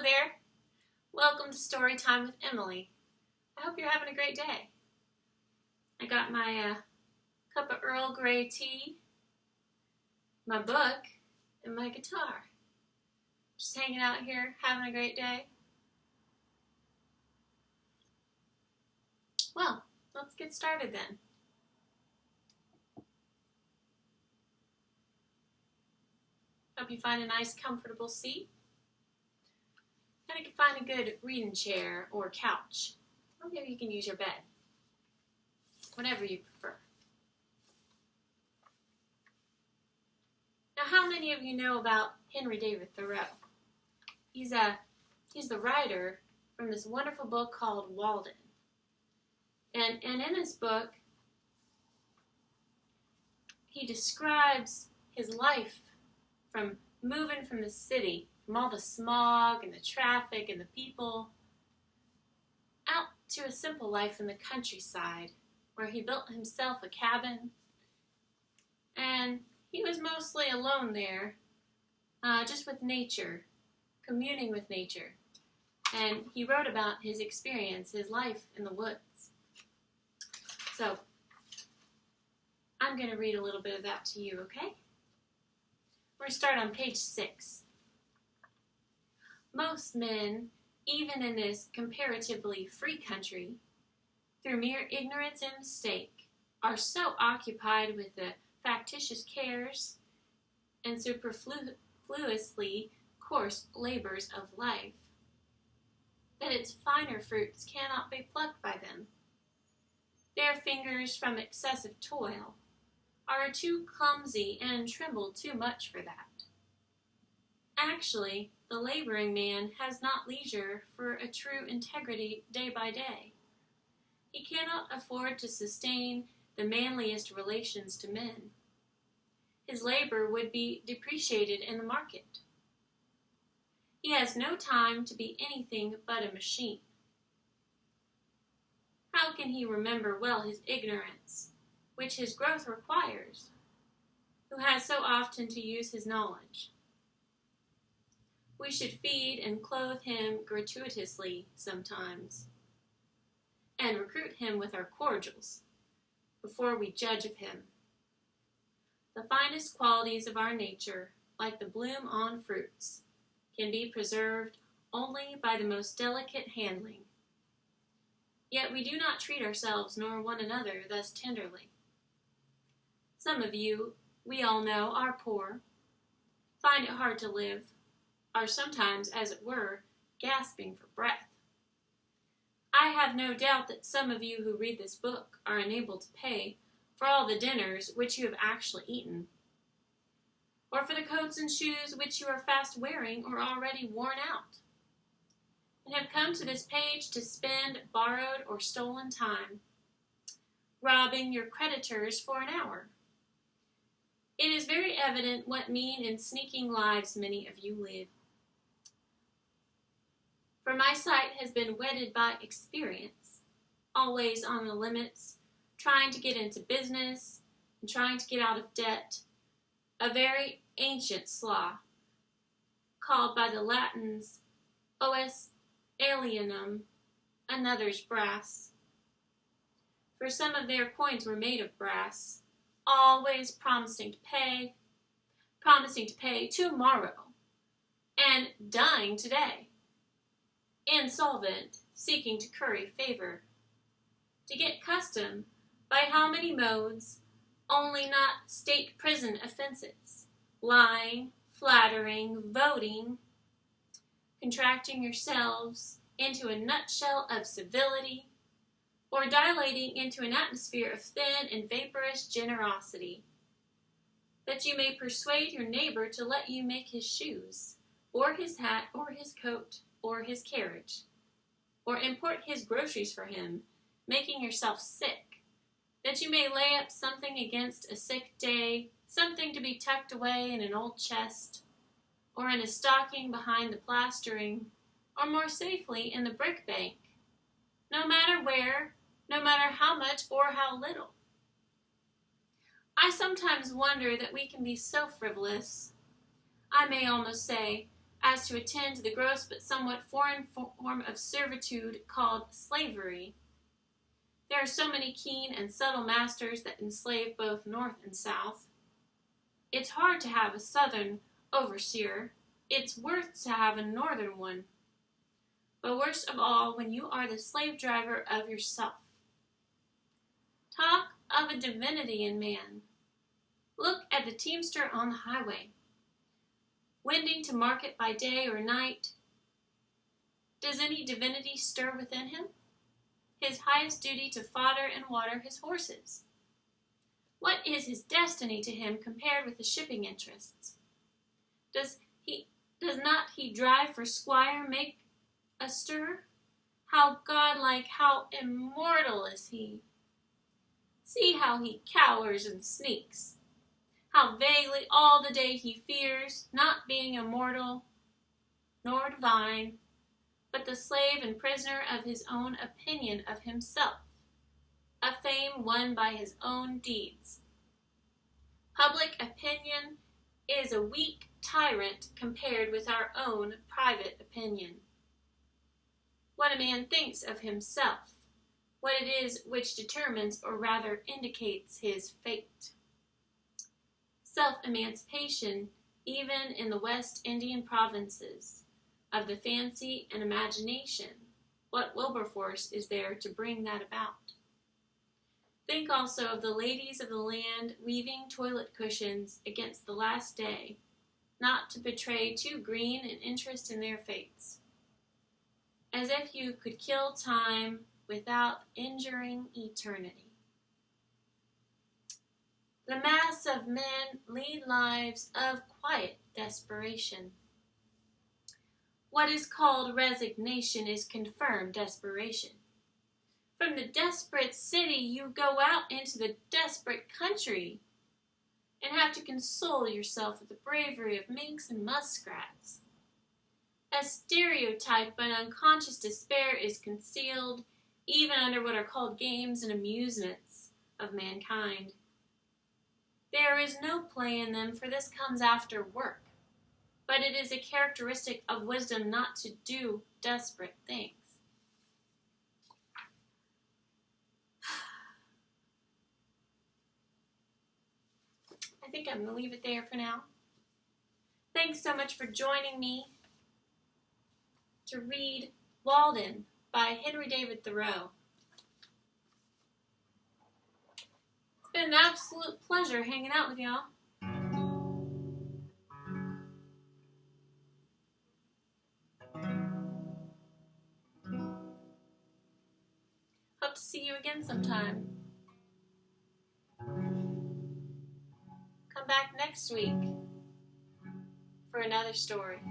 there. Welcome to Storytime with Emily. I hope you're having a great day. I got my cup of Earl Grey tea, my book, and my guitar. Just hanging out here, having a great day. Well, let's get started then. Hope you find a nice, comfortable seat. And you can find a good reading chair or couch. Or maybe you can use your bed. Whatever you prefer. Now, how many of you know about Henry David Thoreau? He's the writer from this wonderful book called Walden. And in this book, he describes his life from moving from the city, from all the smog and the traffic and the people, out to a simple life in the countryside, where he built himself a cabin, and he was mostly alone there, just with nature, communing with nature. And he wrote about his experience, his life in the woods. So, I'm going to read a little bit of that to you, okay? We're going to start on page 6. Most men, even in this comparatively free country, through mere ignorance and mistake, are so occupied with the factitious cares and superfluously coarse labors of life that its finer fruits cannot be plucked by them. Their fingers, from excessive toil, are too clumsy and tremble too much for that. Actually, the laboring man has not leisure for a true integrity day by day. He cannot afford to sustain the manliest relations to men. His labor would be depreciated in the market. He has no time to be anything but a machine. How can he remember well his ignorance, which his growth requires, who has so often to use his knowledge? We should feed and clothe him gratuitously sometimes, and recruit him with our cordials before we judge of him. The finest qualities of our nature, like the bloom on fruits, can be preserved only by the most delicate handling. Yet we do not treat ourselves nor one another thus tenderly. Some of you, we all know, are poor, find it hard to live, are sometimes, as it were, gasping for breath. I have no doubt that some of you who read this book are unable to pay for all the dinners which you have actually eaten, or for the coats and shoes which you are fast wearing or already worn out, and have come to this page to spend borrowed or stolen time, robbing your creditors for an hour. It is very evident what mean and sneaking lives many of you live. For my sight has been whetted by experience, always on the limits, trying to get into business and trying to get out of debt, a very ancient slough, called by the Latins os alienum, another's brass. For some of their coins were made of brass, always promising to pay tomorrow, and dying today, insolvent, seeking to curry favor, to get custom by how many modes, only not state prison offenses, lying, flattering, voting, contracting yourselves into a nutshell of civility, or dilating into an atmosphere of thin and vaporous generosity, that you may persuade your neighbor to let you make his shoes, or his hat, or his coat, or his carriage, or import his groceries for him, making yourself sick, that you may lay up something against a sick day, something to be tucked away in an old chest, or in a stocking behind the plastering, or more safely in the brick bank, no matter where, no matter how much or how little. I sometimes wonder that we can be so frivolous, I may almost say, as to attend to the gross but somewhat foreign form of servitude called slavery. There are so many keen and subtle masters that enslave both North and South. It's hard to have a Southern overseer. It's worth to have a Northern one. But worst of all, when you are the slave driver of yourself. Talk of a divinity in man. Look at the teamster on the highway, wending to market by day or night. Does any divinity stir within him? His highest duty to fodder and water his horses. What is his destiny to him compared with the shipping interests? Does not he drive for squire make a stir? How godlike, how immortal is he! See how he cowers and sneaks. How vaguely all the day he fears, not being immortal nor divine, but the slave and prisoner of his own opinion of himself, a fame won by his own deeds. Public opinion is a weak tyrant compared with our own private opinion. What a man thinks of himself, what it is which determines or rather indicates his fate. Self-emancipation, even in the West Indian provinces, of the fancy and imagination, what Wilberforce is there to bring that about? Think also of the ladies of the land weaving toilet cushions against the last day, not to betray too green an interest in their fates. As if you could kill time without injuring eternity. The mass of men lead lives of quiet desperation. What is called resignation is confirmed desperation. From the desperate city you go out into the desperate country and have to console yourself with the bravery of minks and muskrats. A stereotype but unconscious despair is concealed even under what are called games and amusements of mankind. There is no play in them, for this comes after work. But it is a characteristic of wisdom not to do desperate things. I think I'm going to leave it there for now. Thanks so much for joining me to read Walden by Henry David Thoreau. It's been an absolute pleasure hanging out with y'all. Hope to see you again sometime. Come back next week for another story.